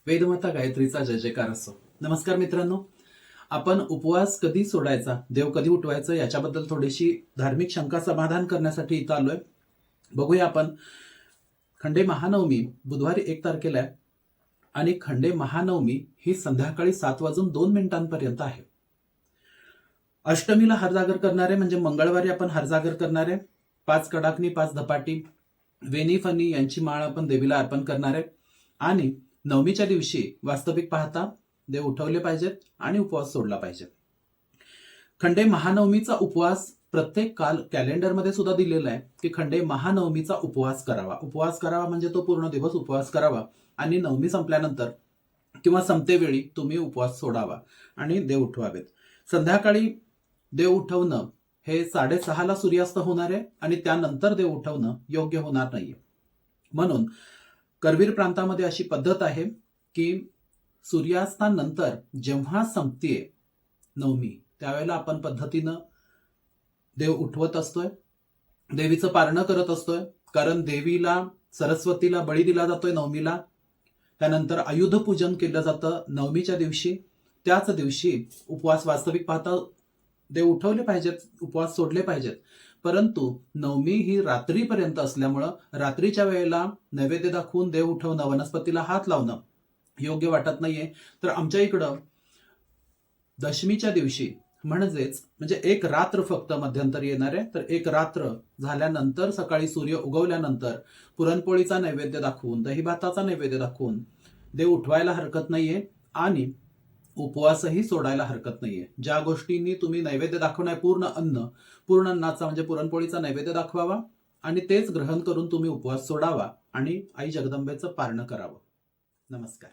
वेदमाता गायत्रीचा जय जयकार असो. नमस्कार मित्रांनो, आपण उपवास कधी सोडायचा, देव कधी उठवायचं याच्याबद्दल थोडीशी धार्मिक शंका समाधान करण्यासाठी इथं आलोय. बघूया आपण. खंडे महानवमी बुधवारी 1 तारखेला आहे आणि खंडे महानवमी ही संध्याकाळी 7:02 आहे. अष्टमीला हरजागर करणारे म्हणजे मंगळवारी आपण हरजागर करणारे, 5 कडाकणी 5 धपाटी वेणी फणी यांची माळ आपण देवीला अर्पण करणारे आणि नवमीच्या दिवशी वास्तविक पाहता देव उठवले पाहिजेत आणि उपवास सोडला पाहिजे. खंडे महानवमीचा उपवास प्रत्येक कॅलेंडरमध्ये सुद्धा दिलेला आहे की खंडे महानवमीचा उपवास करावा. उपवास करावा म्हणजे तो पूर्ण दिवस उपवास करावा आणि नवमी संपल्यानंतर किंवा संपतेवेळी तुम्ही उपवास सोडावा आणि देव उठवावेत. संध्याकाळी देव उठवणं हे 6:30ला सूर्यास्त होणार आहे आणि त्यानंतर देव उठवणं योग्य होणार नाहीये. म्हणून करवीर प्रांतामध्ये अशी पद्धत आहे की सूर्यास्तानंतर जेव्हा संपतीये नवमी त्यावेळेला आपण पद्धतीनं देव उठवत असतोय, देवीचं पारणं करत असतोय. कारण देवीला सरस्वतीला बळी दिला जातोय नवमीला. त्यानंतर आयुध पूजन केलं जातं नवमीच्या दिवशी. त्याच दिवशी उपवास वास्तविक पाहता देव उठवले पाहिजेत, उपवास सोडले पाहिजेत. परंतु नवमी ही रात्रीपर्यंत असल्यामुळं रात्रीच्या वेळेला नैवेद्य दाखवून देव उठवणं, वनस्पतीला हात लावणं योग्य वाटत नाहीये. तर आमच्या इकडं दशमीच्या दिवशी म्हणजे एक रात्र फक्त मध्यंतरी येणार आहे. तर एक रात्र झाल्यानंतर सकाळी सूर्य उगवल्यानंतर पुरणपोळीचा नैवेद्य दाखवून, दही भाताचा नैवेद्य दाखवून देव उठवायला हरकत नाहीये आणि उपवासही सोडायला हरकत नाहीये. ज्या गोष्टींनी तुम्ही नैवेद्य दाखवणार, पूर्ण अन्नाचा म्हणजे पुरणपोळीचा नैवेद्य दाखवावा आणि तेच ग्रहण करून तुम्ही उपवास सोडावा आणि आई जगदंबेचं पारणं करावं. नमस्कार.